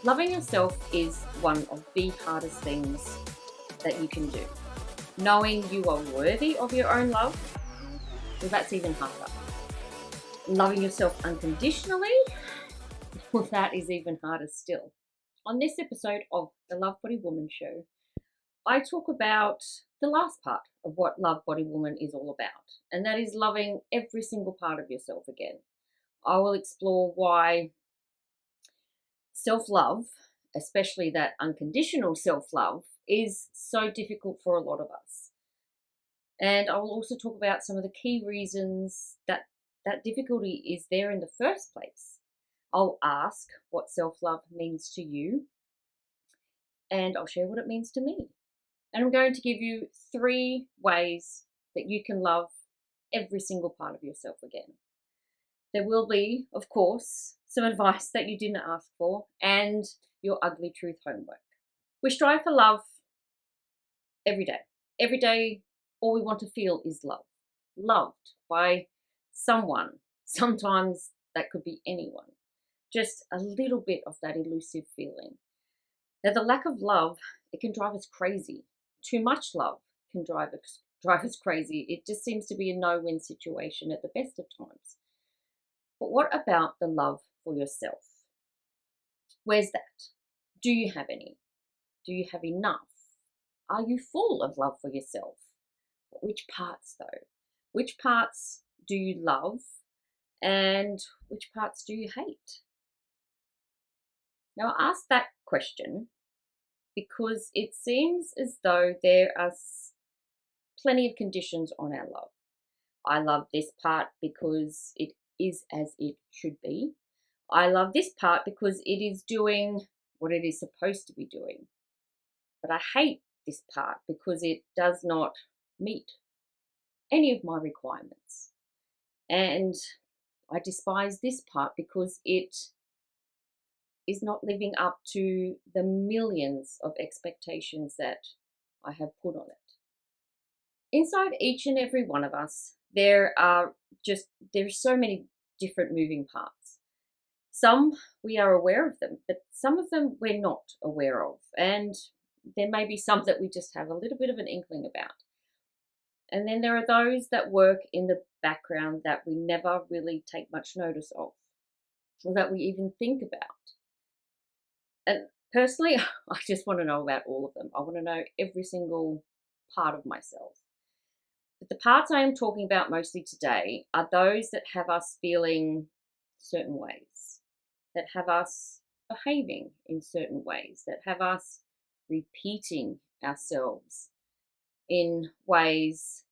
Loving yourself is one of the hardest things that you can do. Knowing you are worthy of your own love, well, that's even harder. Loving yourself unconditionally, well, that is even harder still. On this episode of the Love Body Woman Show, I talk about the last part of what Love Body Woman is all about, and that is loving every single part of yourself again. I will explore why self-love, especially that unconditional self-love, is so difficult for a lot of us. And I will also talk about some of the key reasons that that difficulty is there in the first place. I'll ask what self-love means to you, and I'll share what it means to me. And I'm going to give you 3 ways that you can love every single part of yourself again. There will be, of course, some advice that you didn't ask for and your ugly truth homework. We strive for love every day. Every day, all we want to feel is love. Loved by someone. Sometimes that could be anyone. Just a little bit of that elusive feeling. Now, the lack of love, it can drive us crazy. Too much love can drive us crazy. It just seems to be a no-win situation at the best of times. But what about the love for yourself? Where's that? Do you have any? Do you have enough? Are you full of love for yourself? Which parts though? Which parts do you love and which parts do you hate? Now I ask that question because it seems as though there are plenty of conditions on our love. I love this part because it is as it should be. I love this part because it is doing what it is supposed to be doing. But I hate this part because it does not meet any of my requirements. And I despise this part because it is not living up to the millions of expectations that I have put on it. Inside each and every one of us, there's so many different moving parts. Some we are aware of them, but some of them we're not aware of. And there may be some that we just have a little bit of an inkling about. And then there are those that work in the background that we never really take much notice of, or that we even think about. And personally, I just want to know about all of them. I want to know every single part of myself. But the parts I am talking about mostly today are those that have us feeling certain ways, that have us behaving in certain ways, that have us repeating ourselves in ways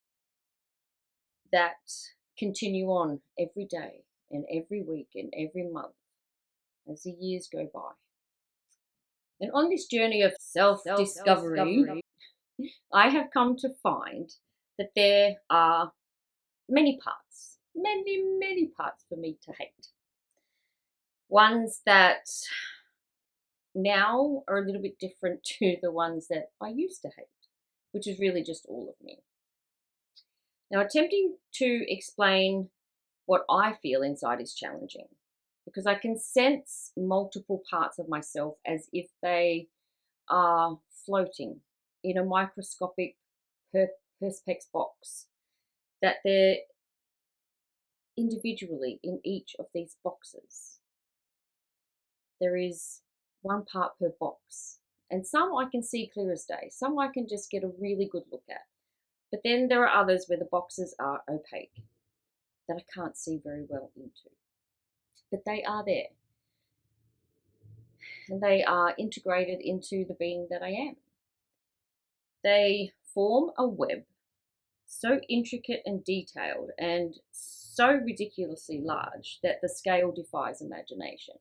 that continue on every day and every week and every month as the years go by. And on this journey of self-discovery, I have come to find that there are many parts, many parts for me to hate. Ones that now are a little bit different to the ones that I used to hate, which is really just all of me. Now, attempting to explain what I feel inside is challenging because I can sense multiple parts of myself as if they are floating in a microscopic perspex box, that they're individually in each of these boxes. There is one part per box, and some I can see clear as day, some I can just get a really good look at. But then there are others where the boxes are opaque, that I can't see very well into. But they are there. And they are integrated into the being that I am. They form a web so intricate and detailed and so ridiculously large that the scale defies imagination.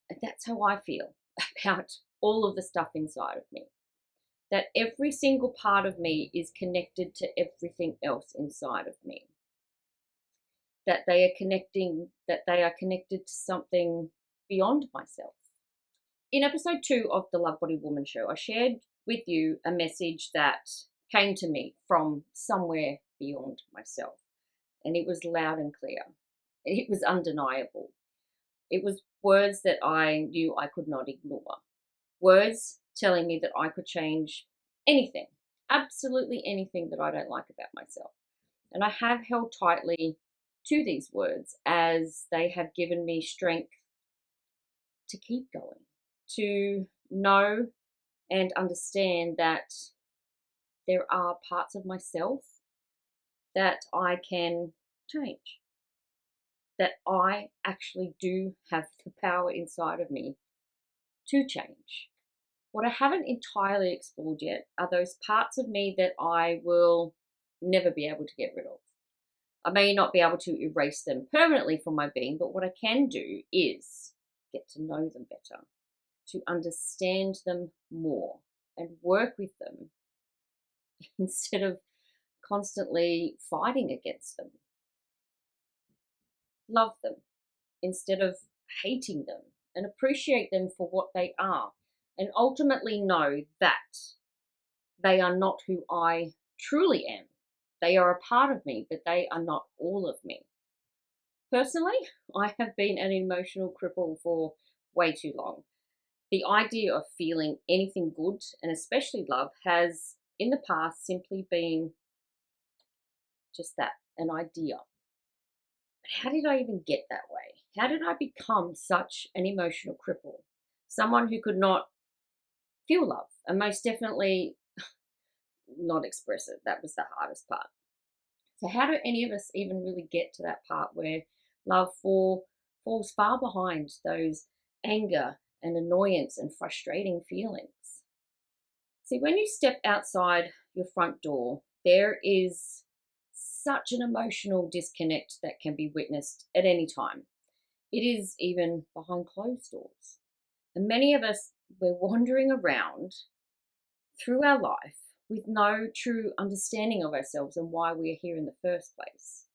And that's how I feel about all of the stuff inside of me. That every single part of me is connected to everything else inside of me. That they are connected to something beyond myself. In episode 2 of the Love Body Woman Show, I shared with you a message that came to me from somewhere beyond myself. And it was loud and clear. It was undeniable. It was words that I knew I could not ignore. Words telling me that I could change anything, absolutely anything that I don't like about myself. And I have held tightly to these words as they have given me strength to keep going, to know and understand that there are parts of myself that I can change, that I actually do have the power inside of me to change. What I haven't entirely explored yet are those parts of me that I will never be able to get rid of. I may not be able to erase them permanently from my being, but what I can do is get to know them better, to understand them more and work with them instead of constantly fighting against them. Love them instead of hating them, and appreciate them for what they are, and ultimately know that they are not who I truly am. They are a part of me, but they are not all of me. Personally, I have been an emotional cripple for way too long. The idea of feeling anything good, and especially love, has in the past simply been just that, an idea. But how did I even get that way? How did I become such an emotional cripple? Someone who could not feel love, and most definitely not express it. That was the hardest part. So, how do any of us even really get to that part where falls far behind those anger and annoyance and frustrating feelings? See, when you step outside your front door, there is such an emotional disconnect that can be witnessed at any time. It is even behind closed doors. And many of us, we're wandering around through our life with no true understanding of ourselves and why we are here in the first place.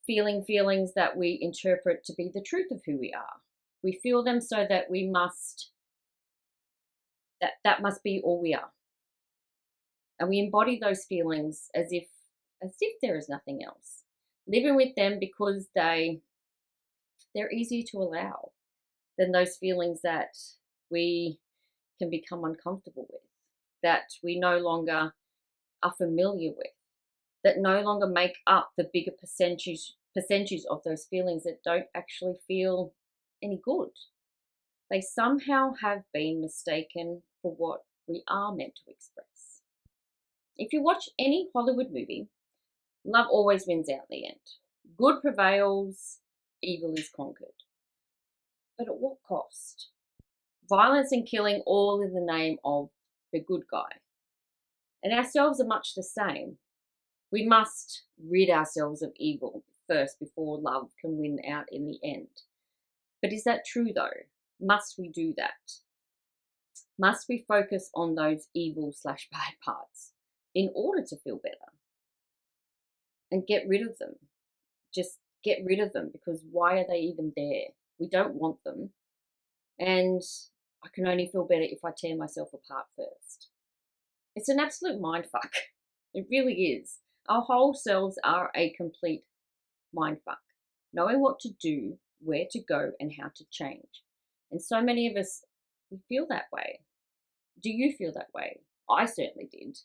Feeling feelings that we interpret to be the truth of who we are. We feel them so that that must be all we are. And we embody those feelings as if there is nothing else. Living with them because they're easier to allow than those feelings that we can become uncomfortable with, that we no longer are familiar with, that no longer make up the bigger percentages of those feelings that don't actually feel any good. They somehow have been mistaken for what we are meant to express. If you watch any Hollywood movie, love always wins out in the end. Good prevails, evil is conquered. But at what cost? Violence and killing, all in the name of the good guy. And ourselves are much the same. We must rid ourselves of evil first before love can win out in the end. But is that true though? Must we do that? Must we focus on those evil/bad parts in order to feel better? And get rid of them. Just get rid of them, because why are they even there? We don't want them. And I can only feel better if I tear myself apart first. It's an absolute mindfuck. It really is. Our whole selves are a complete mindfuck. Knowing what to do, where to go, and how to change. And so many of us, we feel that way. Do you feel that way? I certainly did.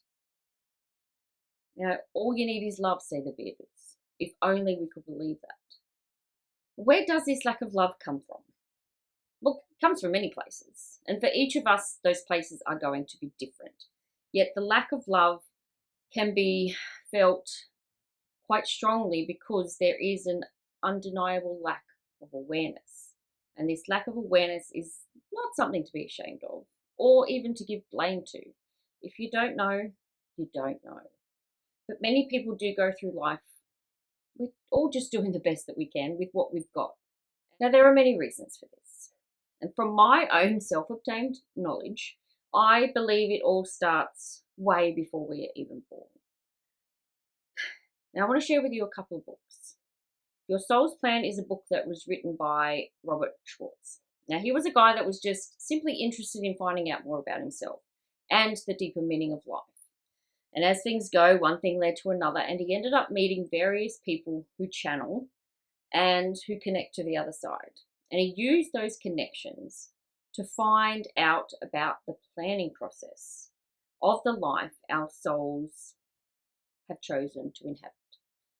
Now, all you need is love, say the Beatles. If only we could believe that. Where does this lack of love come from? Well, it comes from many places. And for each of us, those places are going to be different. Yet the lack of love can be felt quite strongly because there is an undeniable lack of awareness. And this lack of awareness is not something to be ashamed of or even to give blame to. If you don't know, you don't know. But many people do go through life, we're all just doing the best that we can with what we've got. Now, there are many reasons for this. And from my own self-obtained knowledge, I believe it all starts way before we are even born. Now, I want to share with you a couple of books. Your Soul's Plan is a book that was written by Robert Schwartz. Now, he was a guy that was just simply interested in finding out more about himself and the deeper meaning of life. And as things go, one thing led to another, and he ended up meeting various people who channel and who connect to the other side. And he used those connections to find out about the planning process of the life our souls have chosen to inhabit.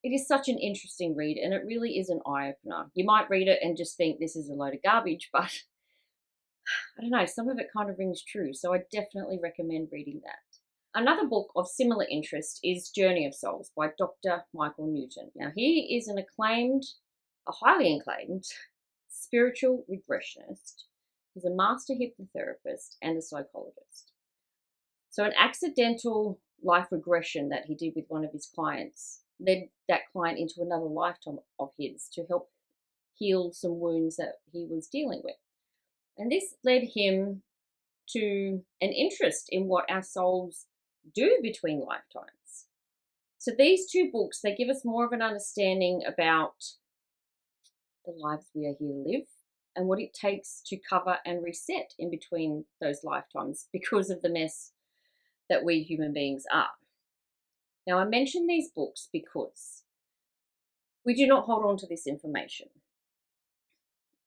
It is such an interesting read, and it really is an eye-opener. You might read it and just think this is a load of garbage, but I don't know, some of it kind of rings true, so I definitely recommend reading that. Another book of similar interest is Journey of Souls by Dr. Michael Newton. Now, he is a highly acclaimed spiritual regressionist. He's a master hypnotherapist and a psychologist. So, an accidental life regression that he did with one of his clients led that client into another lifetime of his to help heal some wounds that he was dealing with. And this led him to an interest in what our souls do between lifetimes. So these two books, they give us more of an understanding about the lives we are here to live and what it takes to cover and reset in between those lifetimes because of the mess that we human beings are. Now, I mention these books because we do not hold on to this information,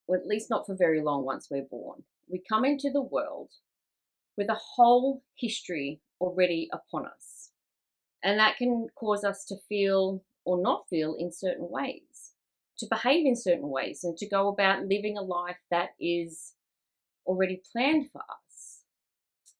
or at least not for very long once we're born. We come into the world with a whole history already upon us. And that can cause us to feel or not feel in certain ways, to behave in certain ways, and to go about living a life that is already planned for us.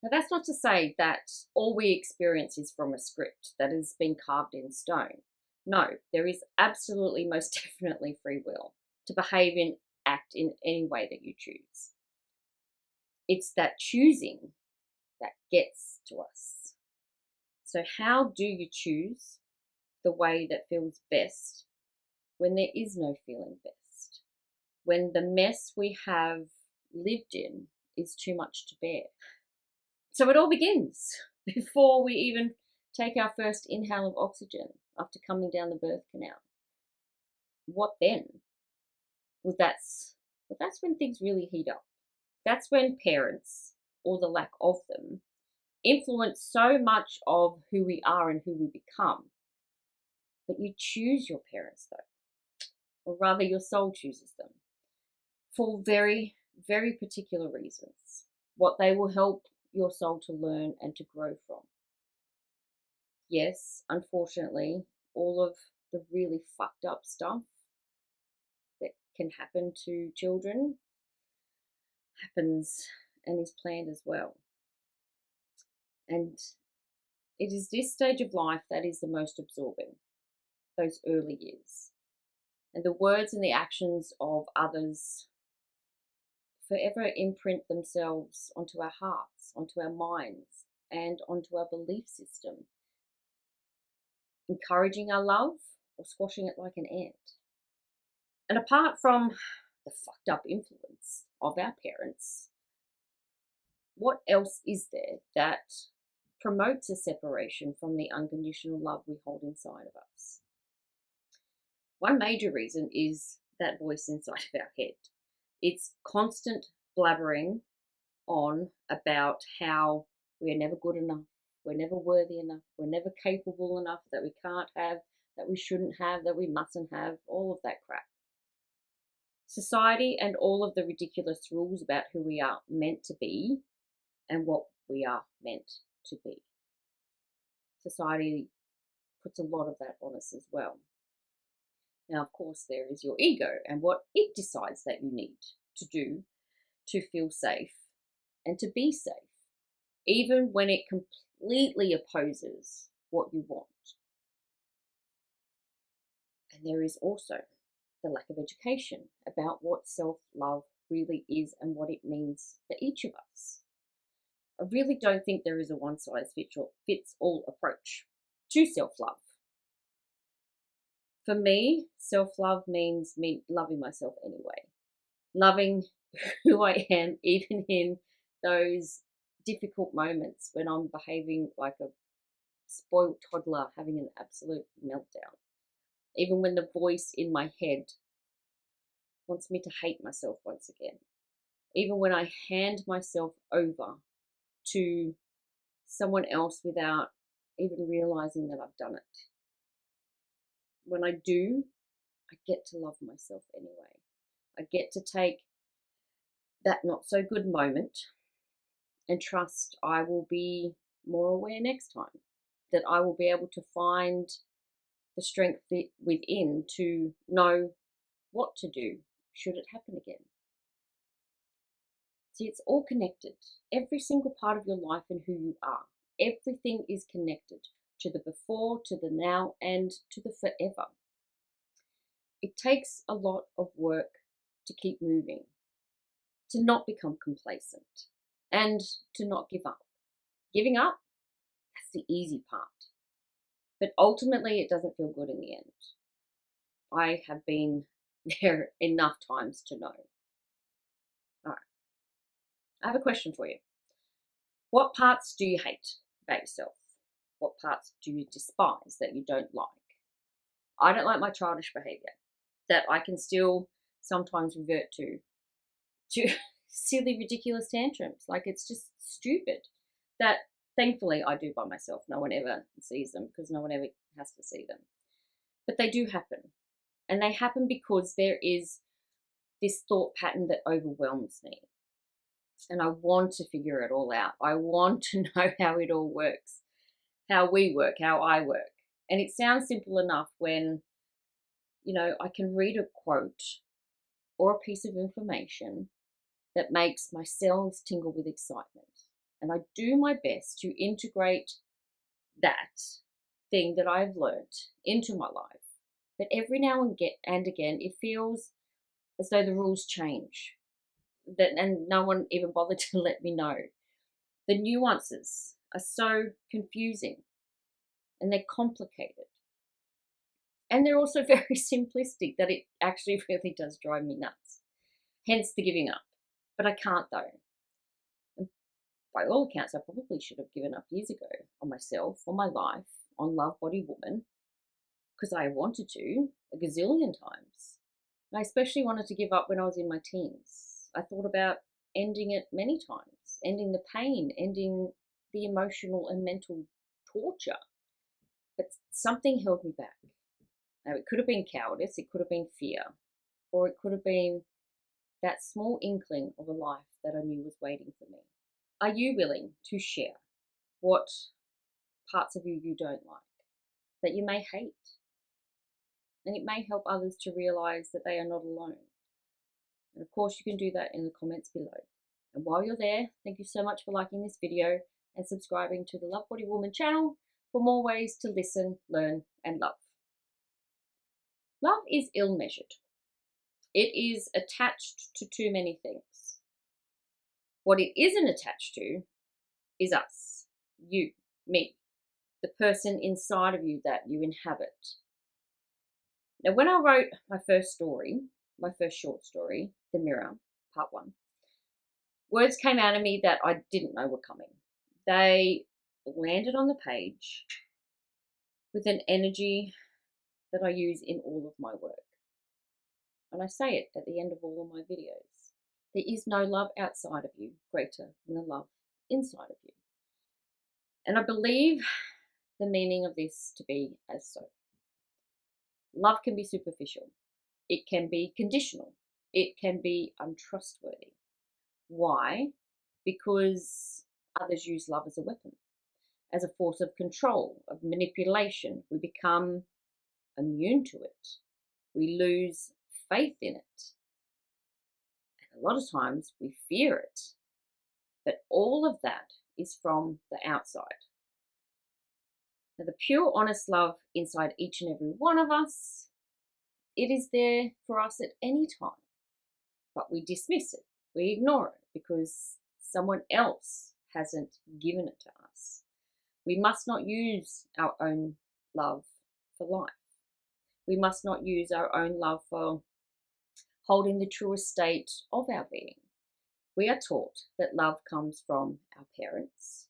Now, that's not to say that all we experience is from a script that has been carved in stone. No, there is absolutely, most definitely free will to behave and act in any way that you choose. It's that choosing that gets to us. So how do you choose the way that feels best when there is no feeling best? When the mess we have lived in is too much to bear? So it all begins before we even take our first inhale of oxygen after coming down the birth canal. What then? Well, that's when things really heat up. That's when parents, or the lack of them, influence so much of who we are and who we become. But you choose your parents, though, or rather your soul chooses them for very, very particular reasons. What they will help your soul to learn and to grow from. Yes, unfortunately, all of the really fucked up stuff that can happen to children happens and is planned as well. And it is this stage of life that is the most absorbing, those early years. And the words and the actions of others forever imprint themselves onto our hearts, onto our minds, and onto our belief system, encouraging our love or squashing it like an ant. And apart from the fucked up influence of our parents, what else is there that promotes a separation from the unconditional love we hold inside of us? One major reason is that voice inside of our head. It's constant blabbering on about how we're never good enough, we're never worthy enough, we're never capable enough, that we can't have, that we shouldn't have, that we mustn't have, all of that crap. Society and all of the ridiculous rules about who we are meant to be and what we are meant to be. Society puts a lot of that on us as well. Now, of course, there is your ego and what it decides that you need to do to feel safe and to be safe, even when it completely opposes what you want. And there is also the lack of education about what self-love really is and what it means for each of us. I really don't think there is a one-size-fits-all approach to self-love. For me, self-love means me loving myself anyway. Loving who I am, even in those difficult moments when I'm behaving like a spoiled toddler having an absolute meltdown. Even when the voice in my head wants me to hate myself once again. Even when I hand myself over to someone else without even realizing that I've done it. When I do, I get to love myself anyway. I get to take that not so good moment and trust I will be more aware next time, that I will be able to find the strength within to know what to do should it happen again. See, it's all connected. Every single part of your life and who you are. Everything is connected to the before, to the now, and to the forever. It takes a lot of work to keep moving, to not become complacent, and to not give up. Giving up, that's the easy part. But ultimately, it doesn't feel good in the end. I have been there enough times to know. All right, I have a question for you. What parts do you hate about yourself? What parts do you despise that you don't like? I don't like my childish behavior that I can still sometimes revert to silly, ridiculous tantrums. Like, it's just stupid that thankfully I do by myself. No one ever sees them because no one ever has to see them. But they do happen. And they happen because there is this thought pattern that overwhelms me. And I want to figure it all out. I want to know how it all works, how we work, how I work. And it sounds simple enough when, I can read a quote or a piece of information that makes my cells tingle with excitement. And I do my best to integrate that thing that I've learned into my life. But every now and again, it feels as though the rules change. And no one even bothered to let me know. The nuances are so confusing and they're complicated. And they're also very simplistic that it actually really does drive me nuts. Hence the giving up. But I can't though. And by all accounts, I probably should have given up years ago on myself, on my life, on Love Body Woman, because I wanted to a gazillion times. And I especially wanted to give up when I was in my teens. I thought about ending it many times, ending the pain, ending the emotional and mental torture. But something held me back. Now, it could have been cowardice, it could have been fear, or it could have been that small inkling of a life that I knew was waiting for me. Are you willing to share what parts of you don't like, that you may hate? And it may help others to realize that they are not alone. And of course, you can do that in the comments below. And while you're there, thank you so much for liking this video and subscribing to the Love Body Woman channel for more ways to listen, learn, and love. Love is ill-measured. It is attached to too many things. What it isn't attached to is us, you, me, the person inside of you that you inhabit. Now, when I wrote my first short story, The Mirror, Part 1, words came out of me that I didn't know were coming. They landed on the page with an energy that I use in all of my work. And I say it at the end of all of my videos. There is no love outside of you greater than the love inside of you. And I believe the meaning of this to be as so. Love can be superficial. It can be conditional. It can be untrustworthy. Why? Because others use love as a weapon, as a force of control, of manipulation. We become immune to it. We lose faith in it. And a lot of times we fear it. But all of that is from the outside. Now, the pure, honest love inside each and every one of us, it is there for us at any time. But we dismiss it. We ignore it because someone else hasn't given it to us. We must not use our own love for life. We must not use our own love for holding the truest state of our being. We are taught that love comes from our parents,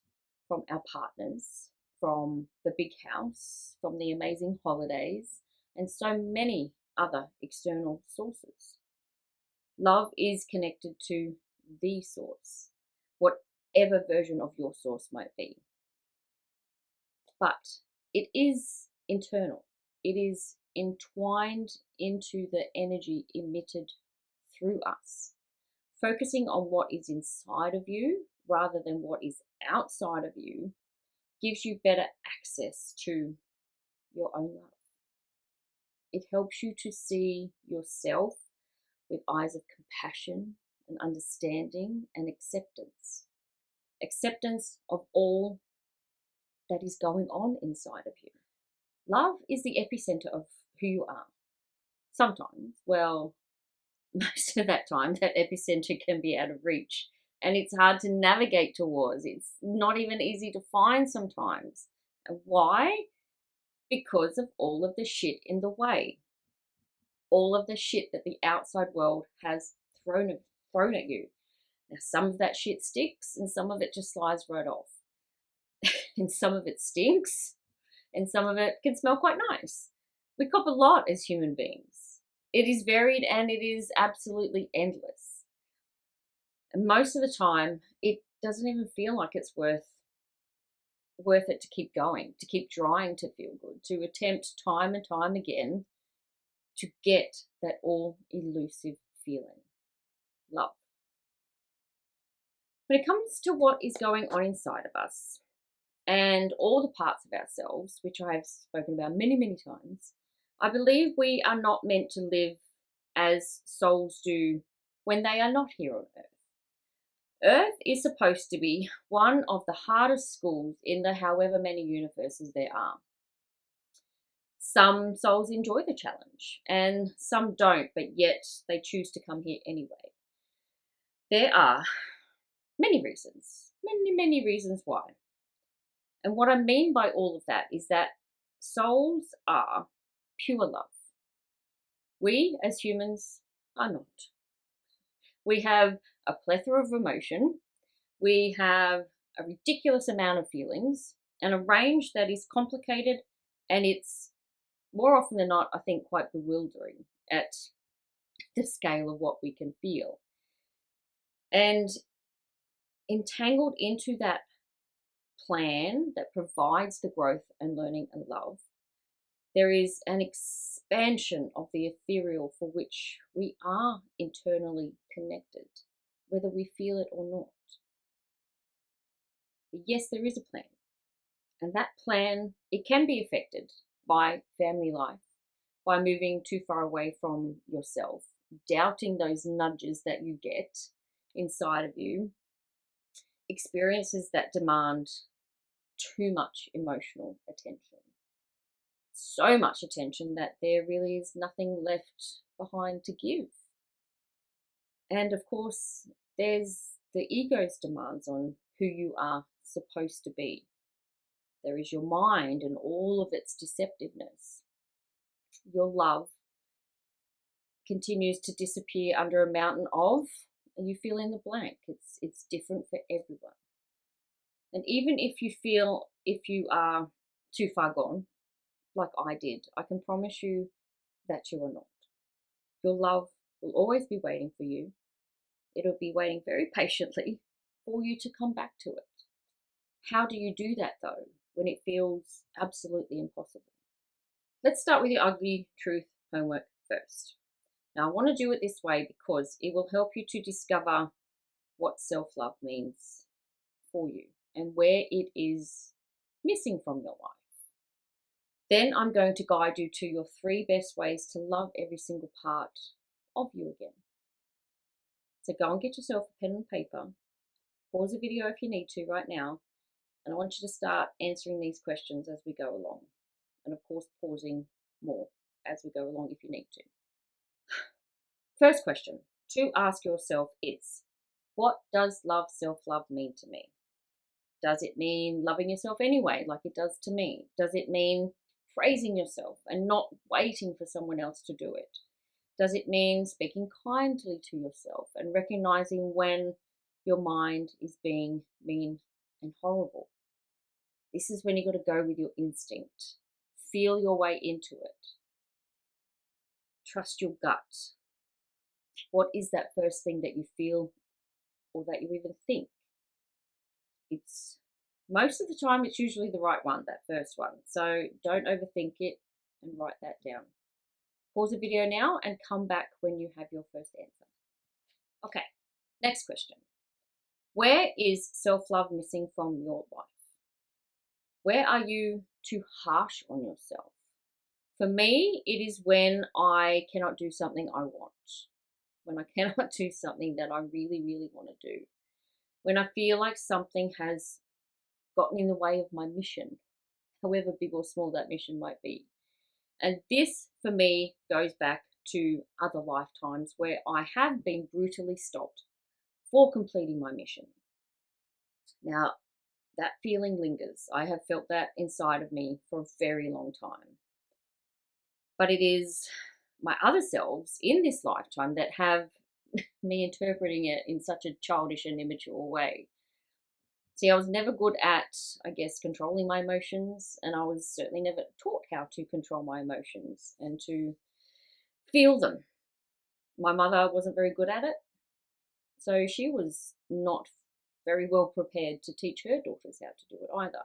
from our partners, from the big house, from the amazing holidays, and so many other external sources. Love is connected to the source, whatever version of your source might be. But it is internal. It is entwined into the energy emitted through us. Focusing on what is inside of you rather than what is outside of you gives you better access to your own love. It helps you to see yourself with eyes of compassion and understanding and acceptance. Acceptance of all that is going on inside of you. Love is the epicenter of who you are. Sometimes, well, most of that time, that epicenter can be out of reach and it's hard to navigate towards. It's not even easy to find sometimes. And why? Because of all of the shit in the way. All of the shit that the outside world has thrown at you. Now, some of that shit sticks and some of it just slides right off. And some of it stinks and some of it can smell quite nice. We cop a lot as human beings. It is varied and it is absolutely endless. And most of the time, it doesn't even feel like it's worth it to keep going, to keep trying to feel good, to attempt time and time again to get that all elusive feeling, love. When it comes to what is going on inside of us and all the parts of ourselves, which I have spoken about many, many times, I believe we are not meant to live as souls do when they are not here on earth. Earth is supposed to be one of the hardest schools in the however many universes there are. Some souls enjoy the challenge and some don't, but yet they choose to come here anyway. There are many reasons, many reasons why. And what I mean by all of that is that souls are pure love. We as humans are not. We have a plethora of emotion. We have a ridiculous amount of feelings and a range that is complicated, and it's more often than not, I think, quite bewildering at the scale of what we can feel. And entangled into that plan that provides the growth and learning and love, there is an expansion of the ethereal for which we are internally connected, whether we feel it or not. But yes, there is a plan. And that plan, it can be affected by family life, by moving too far away from yourself, doubting those nudges that you get inside of you, experiences that demand too much emotional attention. So much attention that there really is nothing left behind to give. And of course, there's the ego's demands on who you are supposed to be. There is your mind and all of its deceptiveness. Your love continues to disappear under a mountain of, and you fill in the blank. It's different for everyone. And even if you feel if you are too far gone, like I did, I can promise you that you are not. Your love will always be waiting for you. It'll be waiting very patiently for you to come back to it. How do you do that though, when it feels absolutely impossible? Let's start with your ugly truth homework first. Now, I want to do it this way because it will help you to discover what self-love means for you and where it is missing from your life. Then I'm going to guide you to your 3 best ways to love every single part of you again. So go and get yourself a pen and paper, pause the video if you need to right now, and I want you to start answering these questions as we go along. And of course, pausing more as we go along if you need to. First question to ask yourself is, what does love, self-love mean to me? Does it mean loving yourself anyway, like it does to me? Does it mean praising yourself and not waiting for someone else to do it? Does it mean speaking kindly to yourself and recognizing when your mind is being mean and horrible? This is when you got to go with your instinct. Feel your way into it. Trust your gut. What is that first thing that you feel or that you even think? It's most of the time it's usually the right one, that first one. So don't overthink it and write that down. Pause the video now and come back when you have your first answer. Okay, Next question. Where is self-love missing from your life? Where are you too harsh on yourself? For me, it is when I cannot do something I want, when I cannot do something that I really, really want to do, when I feel like something has gotten in the way of my mission, however big or small that mission might be. And this, for me, goes back to other lifetimes where I have been brutally stopped for completing my mission. Now, that feeling lingers. I have felt that inside of me for a very long time. But it is my other selves in this lifetime that have me interpreting it in such a childish and immature way. See, I was never good at, I guess, controlling my emotions, and I was certainly never taught how to control my emotions and to feel them. My mother wasn't very good at it, so she was not very well prepared to teach her daughters how to do it either.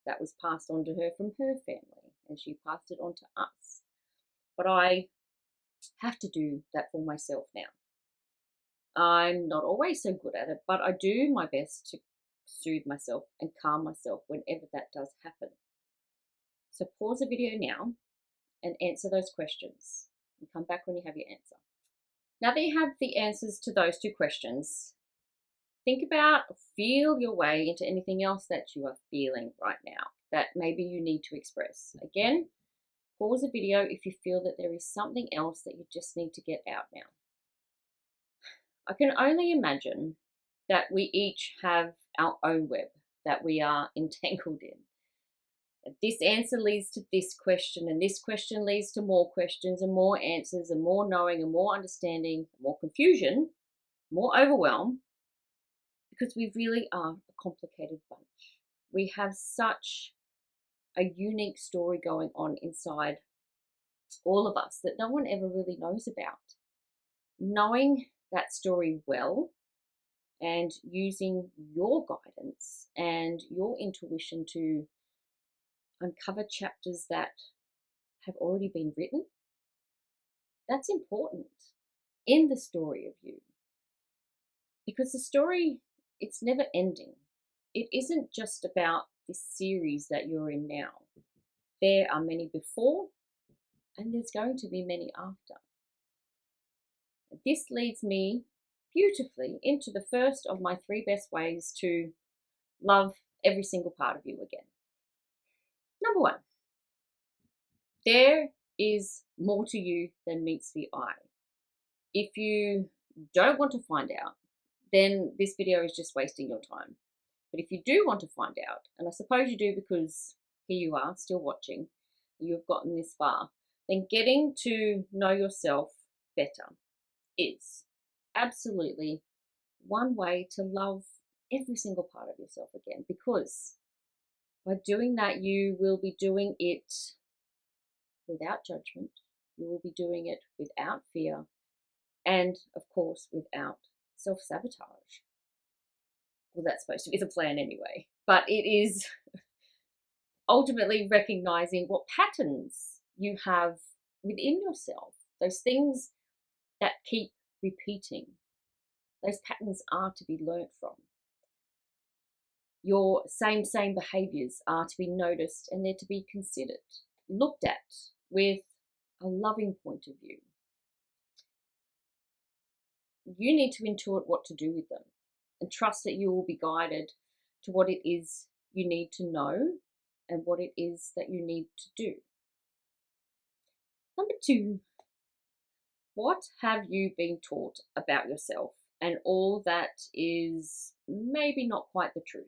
That was passed on to her from her family, and she passed it on to us. But I have to do that for myself now. I'm not always so good at it, but I do my best to soothe myself and calm myself whenever that does happen. So pause the video now and answer those questions and come back when you have your answer. Now that you have the answers to those two questions, think about, feel your way into anything else that you are feeling right now that maybe you need to express. Again, pause the video if you feel that there is something else that you just need to get out now. I can only imagine that we each have our own web that we are entangled in. This answer leads to this question, and this question leads to more questions and more answers and more knowing and more understanding, more confusion, more overwhelm, because we really are a complicated bunch. We have such a unique story going on inside all of us that no one ever really knows about. Knowing that story well and using your guidance and your intuition to uncover chapters that have already been written, that's important in the story of you. Because the story, it's never ending. It isn't just about this series that you're in now. There are many before, and there's going to be many after. This leads me beautifully into the first of my 3 best ways to love every single part of you again. Number 1, there is more to you than meets the eye. If you don't want to find out, then this video is just wasting your time. But if you do want to find out, and I suppose you do because here you are still watching, you've gotten this far, then getting to know yourself better is absolutely one way to love every single part of yourself again, because by doing that, you will be doing it without judgment, you will be doing it without fear, and of course, without self-sabotage. Well, that's supposed to be the plan anyway, but it is ultimately recognizing what patterns you have within yourself, those things that keep repeating. Those patterns are to be learnt from. Your same behaviors are to be noticed and they're to be considered, looked at with a loving point of view. You need to intuit what to do with them and trust that you will be guided to what it is you need to know and what it is that you need to do. Number 2, what have you been taught about yourself and all that is maybe not quite the truth?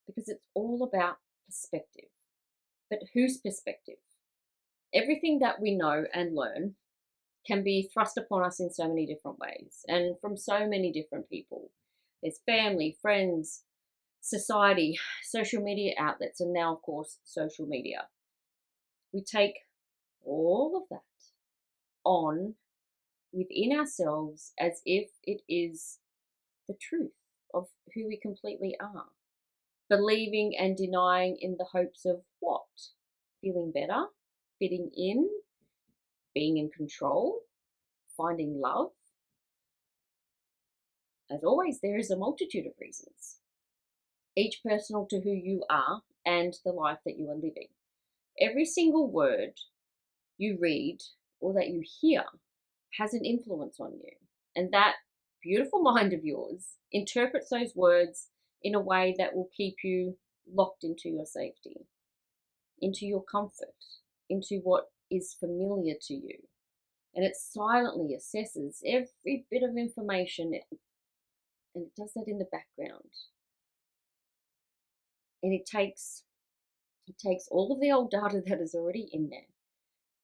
Because it's all about perspective. But whose perspective? Everything that we know and learn can be thrust upon us in so many different ways and from so many different people. There's family, friends, society, social media outlets, and now, of course, social media. We take all of that on within ourselves as if it is the truth of who we completely are. Believing and denying in the hopes of what? Feeling better, fitting in, being in control, finding love. as always, there is a multitude of reasons, each personal to who you are and the life that you are living. Every single word you read or that you hear has an influence on you. And that beautiful mind of yours interprets those words in a way that will keep you locked into your safety, into your comfort, into what is familiar to you. And it silently assesses every bit of information, and it does that in the background. And it takes all of the old data that is already in there,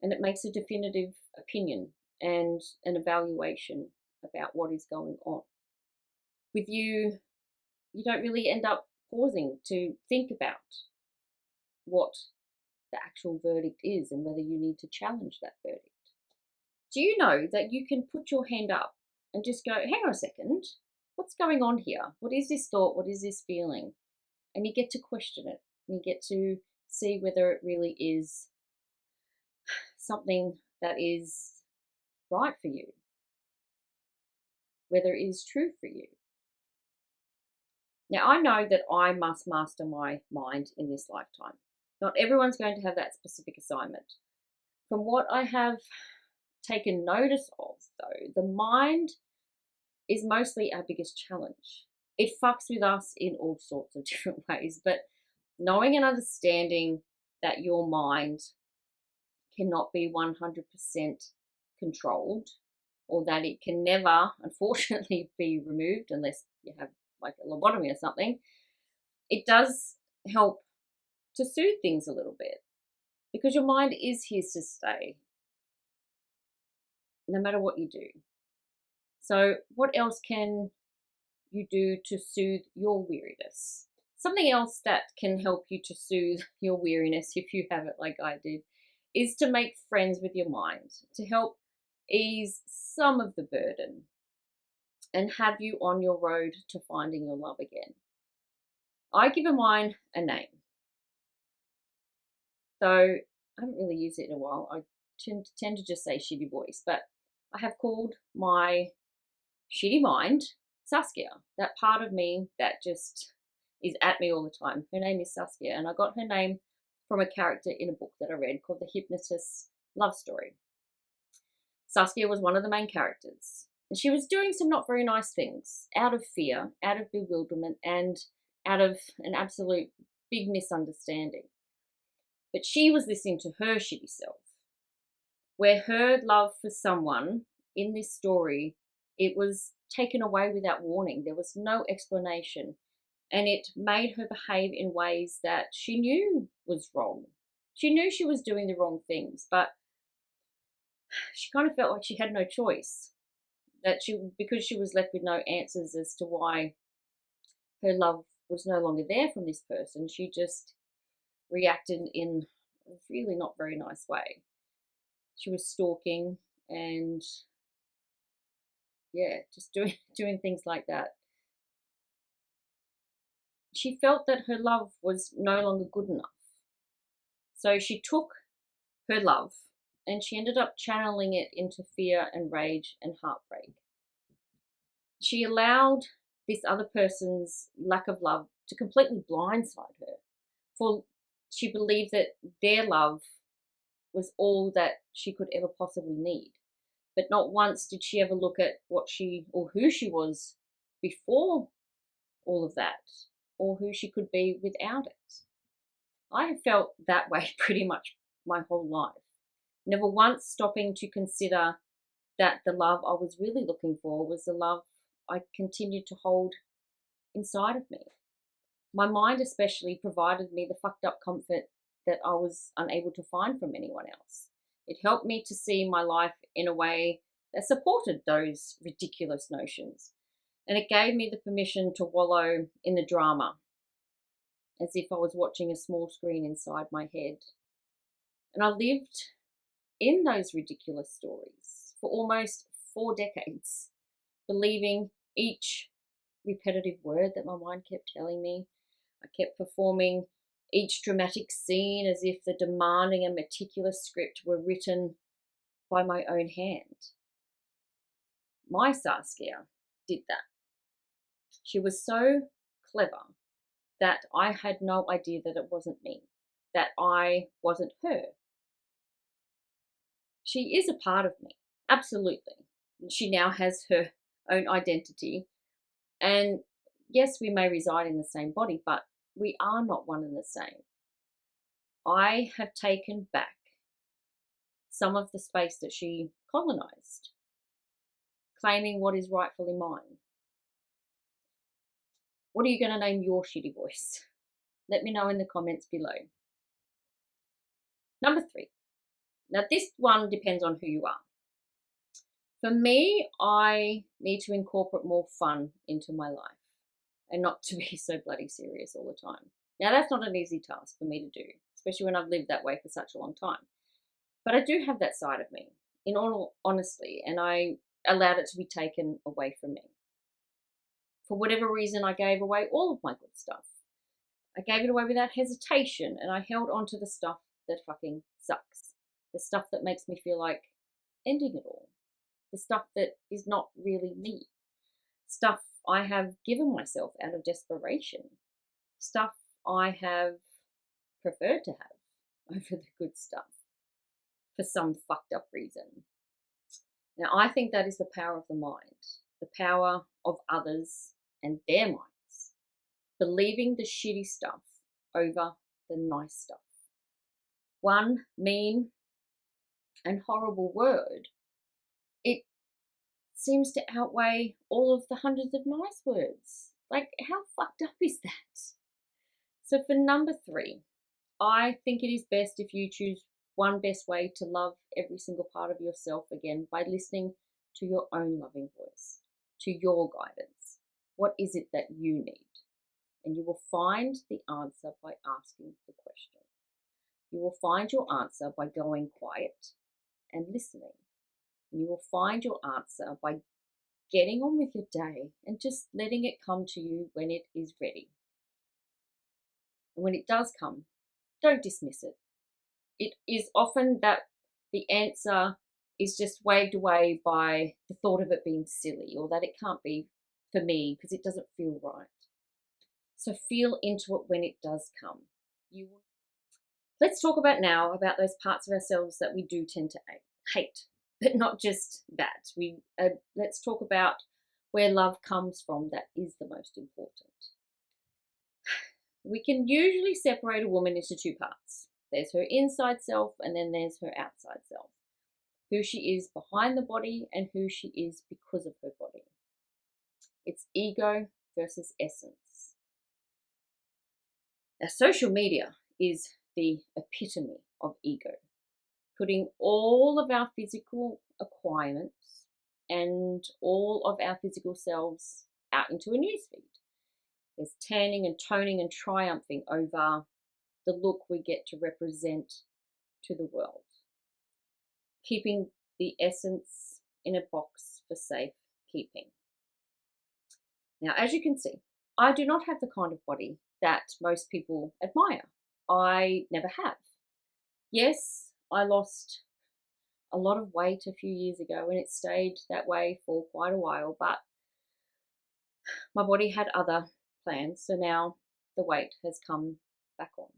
and it makes a definitive opinion and an evaluation about what is going on. With you, you don't really end up pausing to think about what the actual verdict is and whether you need to challenge that verdict. Do you know that you can put your hand up and just go, hang on a second, what's going on here? What is this thought? What is this feeling? And you get to question it. And you get to see whether it really is something that is right for you, whether it is true for you. Now, I know that I must master my mind in this lifetime. Not everyone's going to have that specific assignment. From what I have taken notice of, though, the mind is mostly our biggest challenge. It fucks with us in all sorts of different ways, but knowing and understanding that your mind cannot be 100% controlled, or that it can never, unfortunately, be removed unless you have like a lobotomy or something, it does help to soothe things a little bit, because your mind is here to stay no matter what you do. So what else can you do to soothe your weariness? Something else that can help you to soothe your weariness, if you have it like I did, is to make friends with your mind, to help ease some of the burden and have you on your road to finding your love again. I give mine a name. So I haven't really used it in a while. I tend to just say shitty voice, but I have called my shitty mind Saskia, that part of me that just is at me all the time. Her name is Saskia, and I got her name from a character in a book that I read called The Hypnotist's Love Story. Saskia was one of the main characters, and she was doing some not very nice things out of fear, out of bewilderment, and out of an absolute big misunderstanding. But she was listening to her shitty self, where her love for someone in this story, it was taken away without warning. There was no explanation, and it made her behave in ways that she knew was wrong. She knew she was doing the wrong things, but she kind of felt like she had no choice. Because she was left with no answers as to why her love was no longer there from this person, she just reacted in a really not very nice way. She was stalking and just doing things like that. She felt that her love was no longer good enough. So she took her love and she ended up channeling it into fear and rage and heartbreak. She allowed this other person's lack of love to completely blindside her, for she believed that their love was all that she could ever possibly need. But not once did she ever look at what she or who she was before all of that, or who she could be without it. I have felt that way pretty much my whole life, never once stopping to consider that the love I was really looking for was the love I continued to hold inside of me. My mind especially provided me the fucked up comfort that I was unable to find from anyone else. It helped me to see my life in a way that supported those ridiculous notions. And it gave me the permission to wallow in the drama, as if I was watching a small screen inside my head. And I lived in those ridiculous stories for almost 4 decades, believing each repetitive word that my mind kept telling me. I kept performing each dramatic scene as if the demanding and meticulous script were written by my own hand. My Saskia did that. She was so clever that I had no idea that it wasn't me, that I wasn't her. She is a part of me, absolutely. She now has her own identity. And yes, we may reside in the same body, but we are not one and the same. I have taken back some of the space that she colonized, claiming what is rightfully mine. What are you going to name your shitty voice? Let me know in the comments below. Number 3. Now, this one depends on who you are. For me, I need to incorporate more fun into my life and not to be so bloody serious all the time. Now, that's not an easy task for me to do, especially when I've lived that way for such a long time. But I do have that side of me, in all honesty, and I allowed it to be taken away from me. For whatever reason, I gave away all of my good stuff. I gave it away without hesitation, and I held on to the stuff that fucking sucks. The stuff that makes me feel like ending it all. The stuff that is not really me. Stuff I have given myself out of desperation. Stuff I have preferred to have over the good stuff for some fucked up reason. Now, I think that is the power of the mind, the power of others and their minds, believing the shitty stuff over the nice stuff. One mean and horrible word, it seems to outweigh all of the hundreds of nice words. Like, how fucked up is that? So for number 3, I think it is best if you choose one best way to love every single part of yourself again by listening to your own loving voice, to your guidance. What is it that you need? And you will find the answer by asking the question. You will find your answer by going quiet and listening. And you will find your answer by getting on with your day and just letting it come to you when it is ready. And when it does come, don't dismiss it. It is often that the answer is just waved away by the thought of it being silly or that it can't be for me because it doesn't feel right. So feel into it when it does come. Let's talk about those parts of ourselves that we do tend to hate, but not just that. Let's talk about where love comes from. That is the most important. We can usually separate a woman into 2 parts. There's her inside self and then there's her outside self. Who she is behind the body and who she is because of her body. It's ego versus essence. Now, social media is the epitome of ego, putting all of our physical acquirements and all of our physical selves out into a newsfeed. There's tanning and toning and triumphing over the look we get to represent to the world, keeping the essence in a box for safe keeping. Now, as you can see, I do not have the kind of body that most people admire. I never have. Yes, I lost a lot of weight a few years ago and it stayed that way for quite a while, but my body had other plans, so now the weight has come back on,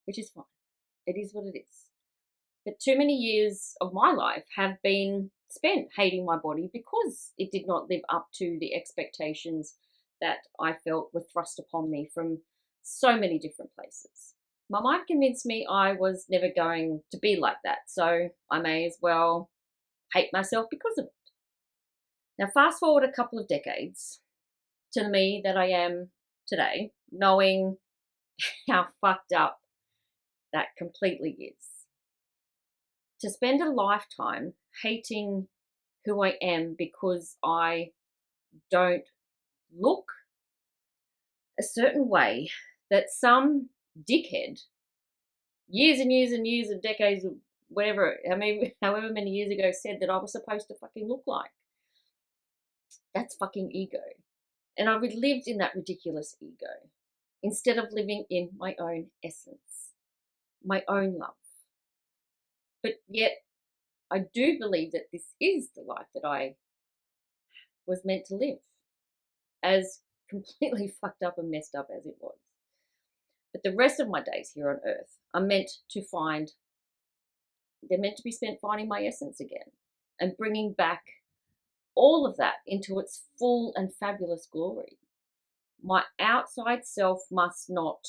which is fine. It is what it is. But too many years of my life have been spent hating my body because it did not live up to the expectations that I felt were thrust upon me from so many different places. My mind convinced me I was never going to be like that, so I may as well hate myself because of it. Now, fast forward a couple of decades to the me that I am today, knowing how fucked up that completely is. To spend a lifetime hating who I am because I don't look a certain way that some dickhead years and years and years and decades of however many years ago said that I was supposed to fucking look like. That's fucking ego. And I lived in that ridiculous ego instead of living in my own essence, my own love. But yet I do believe that this is the life that I was meant to live. as completely fucked up and messed up as it was. But the rest of my days here on earth are they're meant to be spent finding my essence again and bringing back all of that into its full and fabulous glory. My outside self must not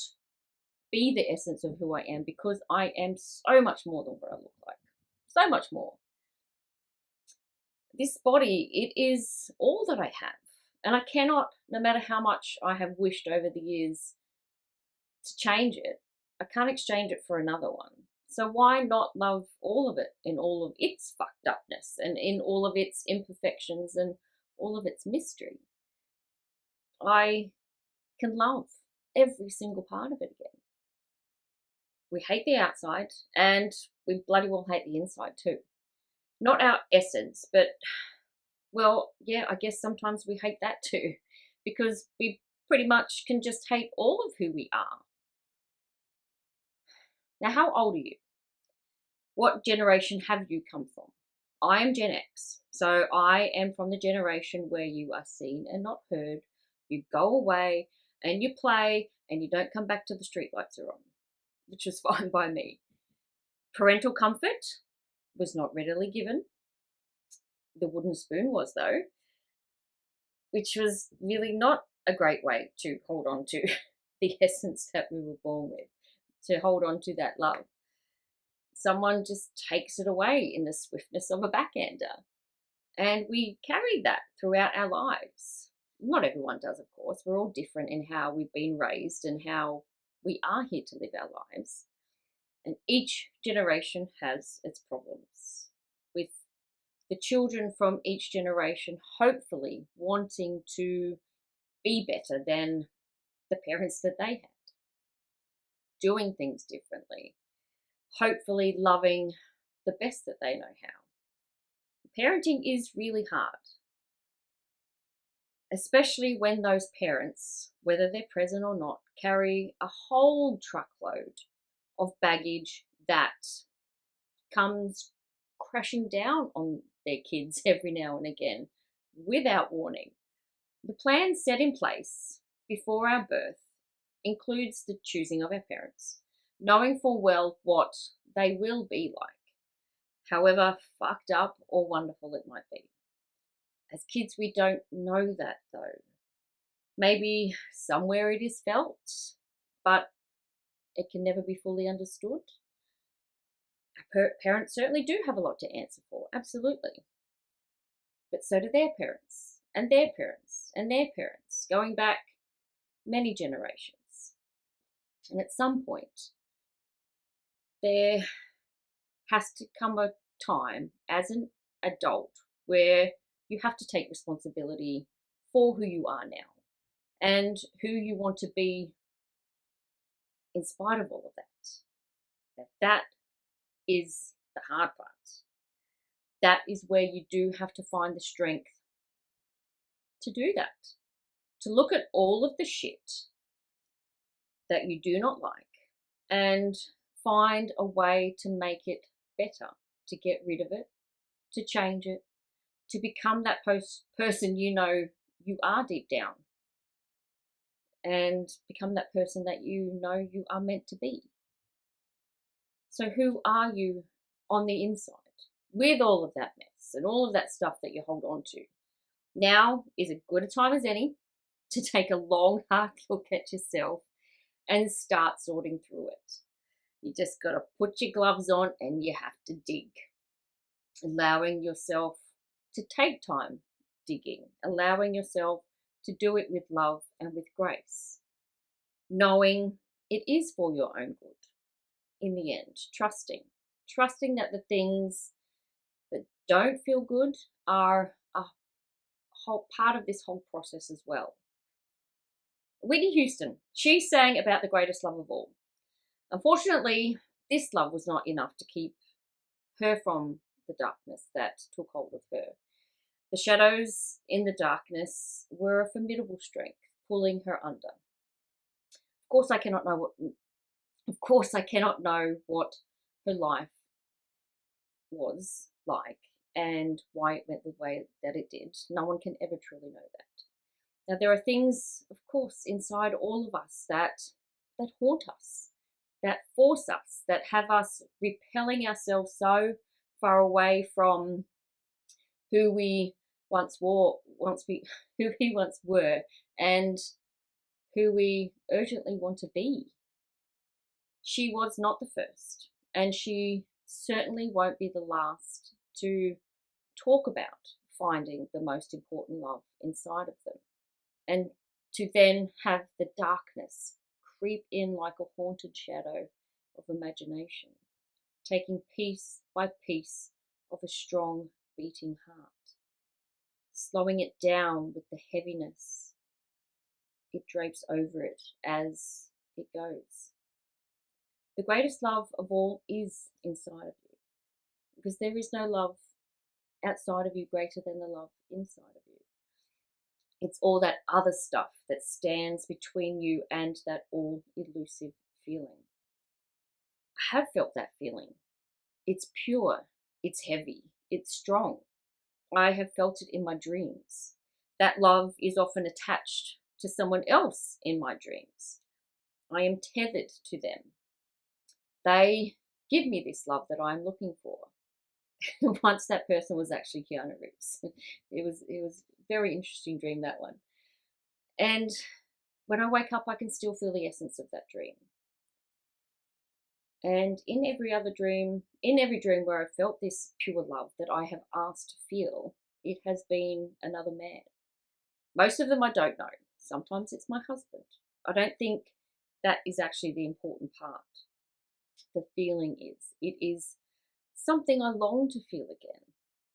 be the essence of who I am, because I am so much more than what I look like. So much more. This body, it is all that I have. And I cannot, no matter how much I have wished over the years to change it, I can't exchange it for another one. So why not love all of it in all of its fucked upness and in all of its imperfections and all of its mystery? I can love every single part of it again. We hate the outside and we bloody well hate the inside too. Not our essence, but, well, yeah, I guess sometimes we hate that too, because we pretty much can just hate all of who we are. Now, how old are you? What generation have you come from? I am Gen X, so I am from the generation where you are seen and not heard. You go away and you play and you don't come back till the streetlights are on, which was fine by me. Parental comfort was not readily given. The wooden spoon was, though, which was really not a great way to hold on to the essence that we were born with, to hold on to that love. Someone just takes it away in the swiftness of a backhander. And we carry that throughout our lives. Not everyone does, of course. We're all different in how we've been raised and how we are here to live our lives. And each generation has its problems, with the children from each generation hopefully wanting to be better than the parents that they had, doing things differently, hopefully loving the best that they know how. Parenting is really hard, especially when those parents, whether they're present or not, carry a whole truckload of baggage that comes crashing down on their kids every now and again without warning. The plan set in place before our birth includes the choosing of our parents, knowing full well what they will be like, however fucked up or wonderful it might be. As kids, we don't know that though. Maybe somewhere it is felt, but it can never be fully understood. Our parents certainly do have a lot to answer for, absolutely. But so do their parents, and their parents, and their parents, going back many generations. And at some point, there has to come a time as an adult where you have to take responsibility for who you are now and who you want to be in spite of all of that. That is the hard part. That is where you do have to find the strength to do that. To look at all of the shit that you do not like and find a way to make it better, to get rid of it, to change it, to become that person you know you are deep down, and become that person that you know you are meant to be. So who are you on the inside with all of that mess and all of that stuff that you hold on to? Now is as good a time as any to take a long, hard look at yourself and start sorting through it. You just got to put your gloves on and you have to dig. Allowing yourself to take time digging, allowing yourself to do it with love and with grace, knowing it is for your own good in the end, trusting that the things that don't feel good are a whole part of this whole process as well. Whitney Houston, she sang about the greatest love of all. Unfortunately, this love was not enough to keep her from the darkness that took hold of her. The shadows in the darkness were a formidable strength, pulling her under. Of course, I cannot know what her life was like and why it went the way that it did. No one can ever truly know that. Now, there are things, of course, inside all of us that haunt us, that force us, that have us repelling ourselves so far away from who we who we once were, and who we urgently want to be. She was not the first, and she certainly won't be the last to talk about finding the most important love inside of them, and to then have the darkness creep in like a haunted shadow of imagination, taking piece by piece of a strong beating heart, slowing it down with the heaviness it drapes over it as it goes. The greatest love of all is inside of you, because there is no love outside of you greater than the love inside of you. It's all that other stuff that stands between you and that all elusive feeling. I have felt that feeling. It's pure, it's heavy, it's strong. I have felt it in my dreams. That love is often attached to someone else in my dreams. I am tethered to them. They give me this love that I'm looking for. Once that person was actually Keanu Reeves. It was a very interesting dream, that one. And when I wake up, I can still feel the essence of that dream. And in every dream where I felt this pure love that I have asked to feel, it has been another man. Most of them I don't know. Sometimes it's my husband. I don't think that is actually the important part. The feeling is. It is something I long to feel again,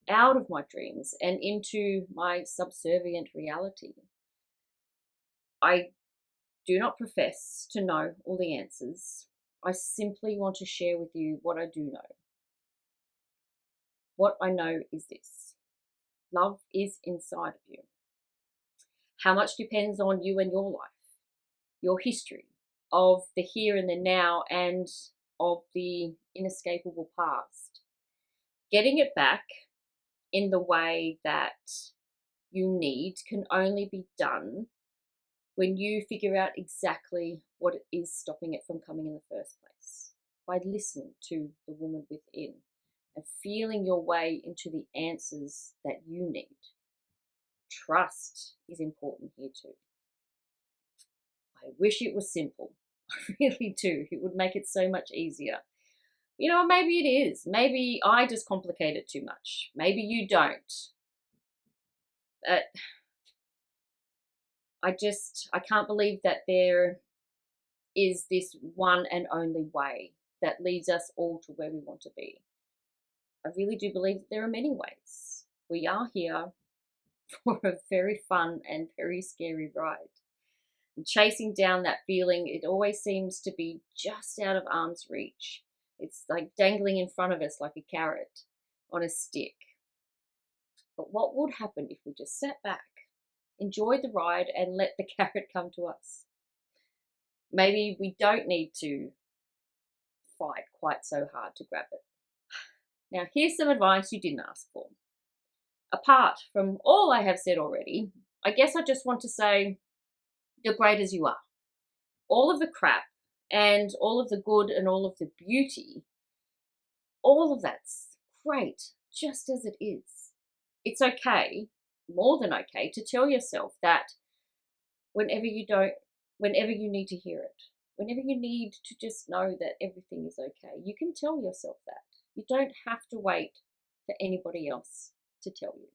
out of my dreams and into my subservient reality. I do not profess to know all the answers. I simply want to share with you what I do know. What I know is this: love is inside of you. How much depends on you and your life, your history of the here and the now, and of the inescapable past. Getting it back in the way that you need can only be done when you figure out exactly what it is stopping it from coming in the first place, by listening to the woman within and feeling your way into the answers that you need. Trust is important here too. I wish it was simple. I really do. It would make it so much easier. Maybe it is. Maybe I just complicate it too much. Maybe you don't. But I can't believe that there is this one and only way that leads us all to where we want to be. I really do believe that there are many ways. We are here for a very fun and very scary ride. And chasing down that feeling, it always seems to be just out of arm's reach. It's like dangling in front of us like a carrot on a stick. But what would happen if we just sat back, enjoyed the ride, and let the carrot come to us? Maybe we don't need to fight quite so hard to grab it. Now, here's some advice you didn't ask for. Apart from all I have said already, I guess I just want to say you're great as you are. All of the crap and all of the good and all of the beauty, all of that's great just as it is. It's okay, more than okay, to tell yourself that whenever you need to hear it, whenever you need to just know that everything is okay, you can tell yourself that. You don't have to wait for anybody else to tell you.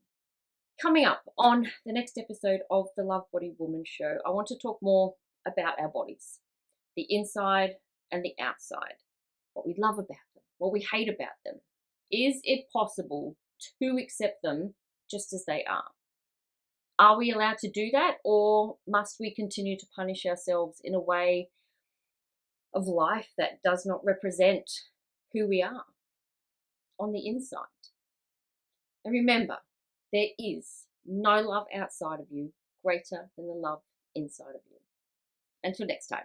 Coming up on the next episode of the Love Body Woman show, I want to talk more about our bodies, the inside and the outside, what we love about them, what we hate about them. Is it possible to accept them just as they are? Are we allowed to do that, or must we continue to punish ourselves in a way of life that does not represent who we are on the inside? And remember, there is no love outside of you greater than the love inside of you. Until next time.